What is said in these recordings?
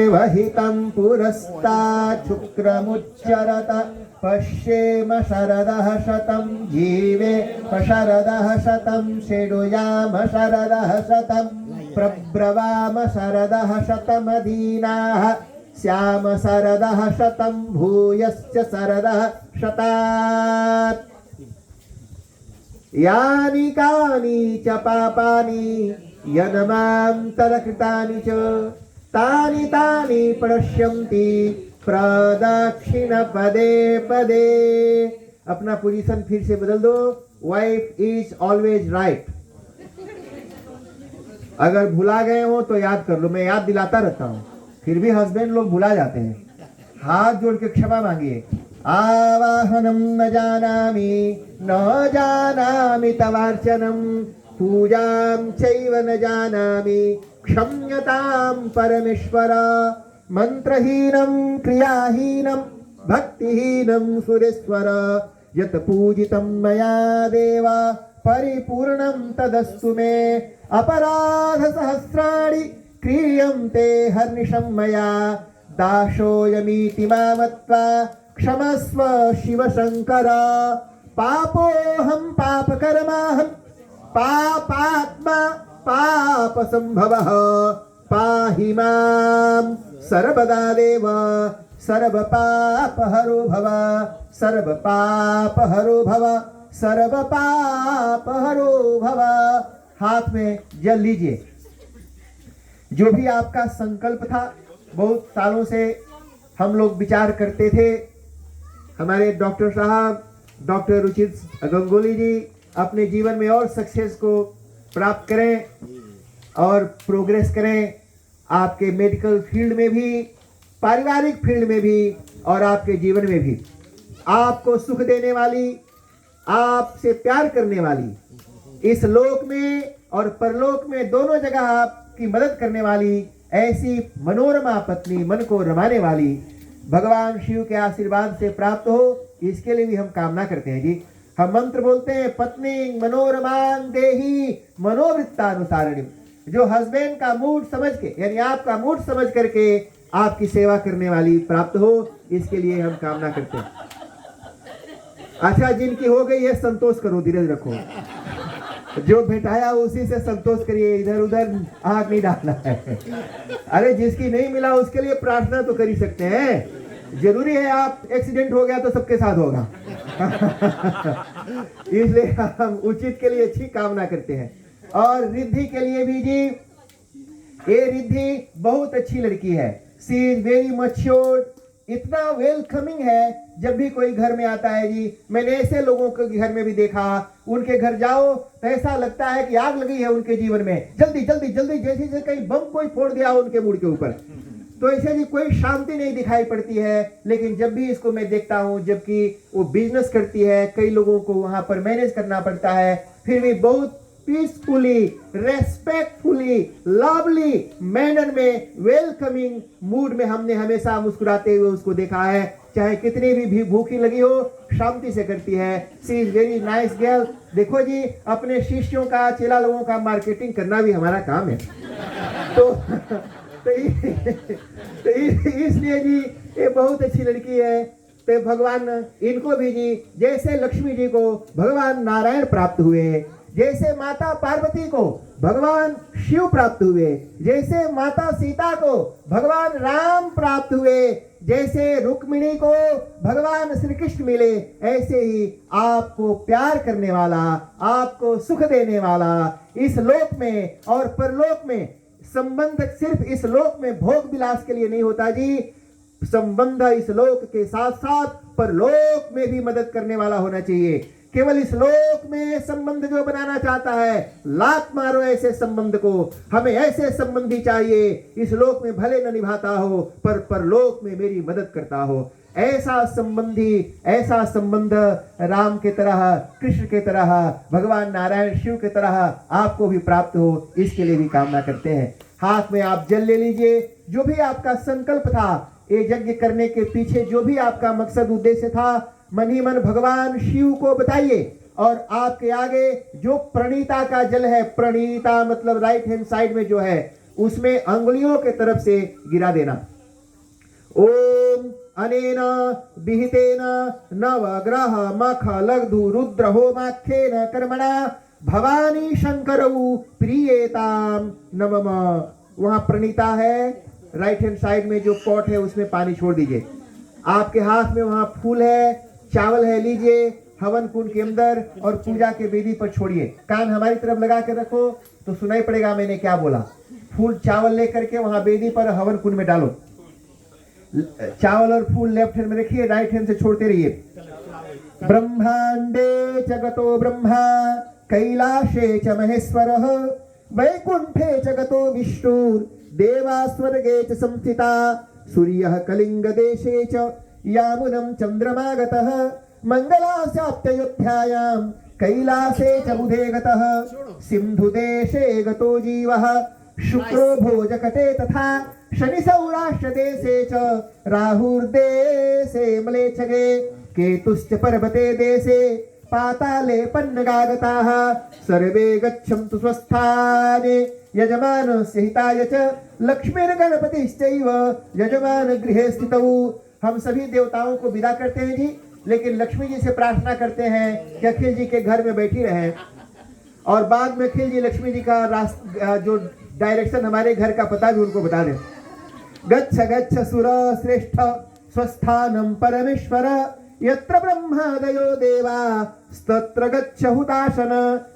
देवहितं पुरस्तात् शुक्रमुच्चरत पश्येम शरदः शतं जीवेम शरदः शतं षेडुयाम शरदः शतं प्रब्रवाम शरदः शतमदीनाः श्याम शरदः शतं भूयश्च शरदः शतात् यानि कानि च पापानि यन्मान्तरकृतानि च तानि तानि प्रणश्यन्ति प्रदक्षिण पदे पदे। अपना पोजीशन फिर से बदल दो। Wife is always right. अगर भुला गए हो तो याद कर लो, मैं याद दिलाता रहता हूँ, फिर भी हस्बैंड लोग भुला जाते हैं। हाथ जोड़ के क्षमा मांगिए। आवाहनम न जानामि तवार्चनम पूजां चैव न जानामि क्षम्यतां परमेश्वर। मंत्रहीनं क्रियाहीनं भक्तिहीनं सुरेश्वर यत् पूजितं मया देव परिपूर्णं तदस्तु मे। अपराध सहस्राणि क्रियन्ते हर्निशं मया दासोऽयमीति मामत्वा क्षमस्व शिव शंकर। पापोऽहं पापकर्माहं पापात्मा पापसंभवः पाहि मां सर्वदा देव सर्वपापहरो भव सर्वपापहरो भव सर्वपापहरो भव। हाथ में जल लीजिए। जो भी आपका संकल्प था, बहुत सालों से हम लोग विचार करते थे, हमारे डॉक्टर साहब डॉक्टर रुचित गंगोली जी अपने जीवन में और सक्सेस को प्राप्त करें और प्रोग्रेस करें, आपके मेडिकल फील्ड में भी, पारिवारिक फील्ड में भी और आपके जीवन में भी। आपको सुख देने वाली, आपसे प्यार करने वाली, इस लोक में और परलोक में दोनों जगह आपकी मदद करने वाली ऐसी मनोरमा पत्नी, मन को रमाने वाली भगवान शिव के आशीर्वाद से प्राप्त हो, इसके लिए भी हम कामना करते हैं जी। हम मंत्र बोलते हैं, पत्नी मनोरमान देही मनोवृत्तानुसारिणी। जो हस्बैंड का मूड समझ के, यानी आपका मूड समझ करके आपकी सेवा करने वाली प्राप्त हो, इसके लिए हम कामना करते हैं। अच्छा, जिनकी हो गई है संतोष करो, धीरज रखो। जो भेटाया उसी से संतोष करिए, इधर उधर आग नहीं डालना है। अरे जिसकी नहीं मिला उसके लिए प्रार्थना तो कर ही सकते हैं। जरूरी है आप एक्सीडेंट हो गया तो सबके साथ होगा। इसलिए हम उचित के लिए अच्छी कामना करते हैं। और रिद्धि के लिए भी जी, ये रिद्धि बहुत अच्छी लड़की है। सी इज वेरी मैच्योर्ड, इतना वेलकमिंग है। जब भी कोई घर में आता है जी, मैंने ऐसे लोगों के घर में भी देखा, उनके घर जाओ तो ऐसा लगता है कि आग लगी है उनके जीवन में, जल्दी जल्दी जल्दी, जैसे कहीं बम कोई फोड़ दिया हो उनके मूड के ऊपर। तो ऐसे जी कोई शांति नहीं दिखाई पड़ती है। लेकिन जब भी इसको मैं देखता हूँ, जबकि वो बिजनेस करती है, कई लोगों को वहां पर मैनेज करना पड़ता है, फिर भी बहुत पीसफुली, रेस्पेक्टफुली, लवली मैनर में, वेलकमिंग मूड में हमने हमेशा मुस्कुराते हुए उसको देखा है। चाहे कितनी भी भूखी लगी हो, शांति से करती है। सी इज वेरी नाइस गर्ल। देखो जी, अपने शिष्यों का, चेला लोगों का मार्केटिंग करना भी हमारा काम है। तो इसलिए जी ये बहुत अच्छी लड़की है। तो भगवान इनको भी जी, जैसे लक्ष्मी जी को भगवान नारायण प्राप्त हुए, जैसे माता पार्वती को भगवान शिव प्राप्त हुए, जैसे माता सीता को भगवान राम प्राप्त हुए, जैसे रुक्मिणी को भगवान श्री कृष्ण मिले, ऐसे ही आपको प्यार करने वाला, आपको सुख देने वाला, इस लोक में और परलोक में संबंध सिर्फ इस लोक में भोग विलास के लिए नहीं होता जी। संबंध इस लोक के साथ साथ परलोक में भी मदद करने वाला होना चाहिए। केवल इस लोक में संबंध जो बनाना चाहता है, लात मारो ऐसे संबंध को। हमें ऐसे संबंधी चाहिए, इस लोक में भले न निभाता हो पर परलोक में मेरी मदद करता हो। ऐसा संबंधी, ऐसा संबंध राम के तरह, कृष्ण के तरह, भगवान नारायण शिव के तरह आपको भी प्राप्त हो, इसके लिए भी कामना करते हैं। हाथ में आप जल ले लीजिए। जो भी आपका संकल्प था, ये यज्ञ करने के पीछे जो भी आपका मकसद उद्देश्य था, मन ही मन भगवान शिव को बताइए। और आपके आगे जो प्रणीता का जल है, प्रणीता मतलब राइट हैंड साइड में जो है, उसमें अंगुलियों के तरफ से गिरा देना। ओम अनेन विहितेन नवग्रह मख लग्धु रुद्र होमाख्येन कर्मणा भवानी शंकरौ प्रियेताम नमः। वहां प्रणीता है, राइट हैंड साइड में जो पॉट है उसमें पानी छोड़ दीजिए। आपके हाथ में वहां फूल है, चावल है, लीजिए हवन कुंड के अंदर और पूजा के वेदी पर छोड़िए। कान हमारी तरफ लगा के रखो तो सुनाई पड़ेगा मैंने क्या बोला। फूल चावल लेकर के वहां वेदी पर हवन कुंड में डालो। चावल और फूल लेफ्ट हैंड में रखिए, राइट हैंड से छोड़ते रहिए। ब्रह्मांडे च गतो ब्रह्मा कैलाशे च महेश्वरः वैकुंठे च गतो विष्णुर्देवा स्वर्गे च संस्थिता सूर्यः कलिंग देशे च यामुनं चंद्रमा गतः मंगलास्याप्तयोध्यायां कैलासे च बुधे गतः सिंधु देशे गतो जीवः शुक्रो भोजकटे तथा शनि सौराष्ट्र देशे च राहुर्देशे मलेच्छगे केतुश्च पर्वते देशे पाताले पन्नगागताः सर्वे गच्छन्तु स्वस्थाने यजमानस्य हिताय च लक्ष्मीर्गणपतिश्चैव यजमान गृहे स्थितौ। हम सभी देवताओं को विदा करते हैं जी, लेकिन लक्ष्मी जी से प्रार्थना करते हैं कि अखिल जी के घर में बैठी रहें और बाद में अखिल जी लक्ष्मी जी का रास्ता जो डायरेक्शन हमारे घर का पता भी उनको बता दें। गच्छ गच्छ सुर श्रेष्ठ स्वस्थानं परमेश्वर यत्र ब्रह्मादयो देवा तत्र गच्छ हुताशन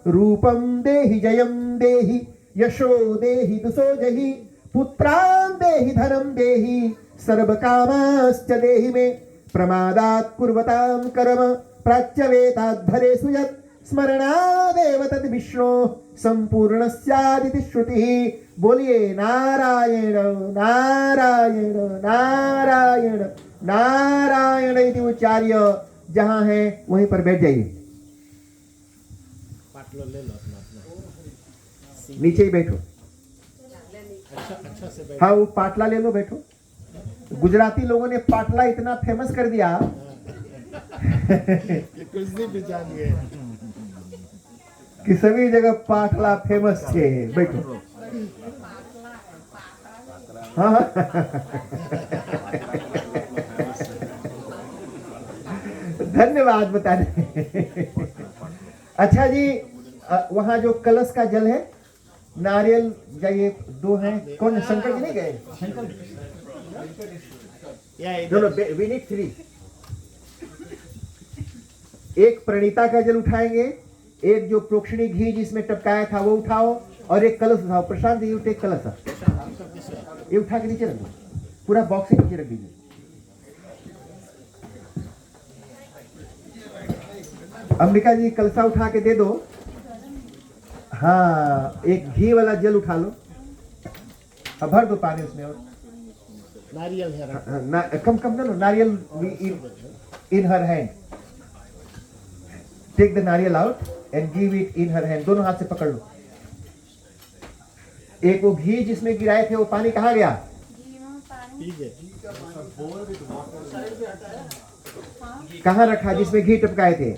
रूपं देहि जयं देहि यशो देहि दुसो जहि पुत्रान् देहि धनं देहि सर्वकामाश्च देहि मे प्रमादात् कुर्वतां कर्म प्राच्यवेताद्धरेषु यत् स्मरणादेव तद् विष्णो संपूर्ण स्यादिति श्रुतिः। बोलिए नारायण नारायण नारायण नारायण इति उच्चार्य। जहां है वहीं पर बैठ जाइए, नीचे ही बैठो। हाँ वो पाटला ले लो, बैठो। गुजराती लोगों ने पाटला इतना फेमस कर दिया कि सभी जगह पाटला फेमस थे। बैठो। हाँ धन्यवाद बताने। अच्छा जी, वहां जो कलश का जल है, नारियल जाइए, दो हैं। कौन शंकर जी नहीं गए? We need 3। एक प्रणीता का जल उठाएंगे, एक जो प्रोक्षणी घी जिसमें टपकाया था वो उठाओ, और एक कलश उठाओ। प्रशांत यू टेक कलश, ये उठा के नीचे रख दो, पूरा बॉक्स नीचे रख दीजिए। अंबिका जी कलसा उठा के दे दो। हाँ एक घी वाला जल उठा लो, अब भर दो पानी उसमें। और नारियल है कम कम ना लो, नारियल इन हर हैंड। टेक द नारियल out and give it in her hand. दोनों हाथ से पकड़ लो। एक वो घी जिसमें गिराए थे वो पानी कहाँ गया? कहाँ रखा जिसमें घी टपकाए थे?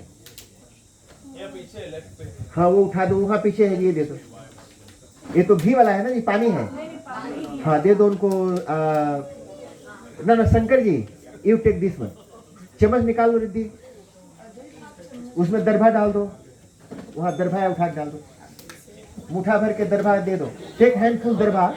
हाँ वो उठा दो, वहां पीछे है, ये दे दो। ये तो घी वाला है ना जी, पानी है। हाँ दे दो उनको। ना Shankar ji you take this one. चम्मच निकाल लो रिद्धि, उसमें दरभा डाल दो। वहां दरभा है, उठा के डाल दो। मुठा भर के दरभा दे दो। Take handful Darbha.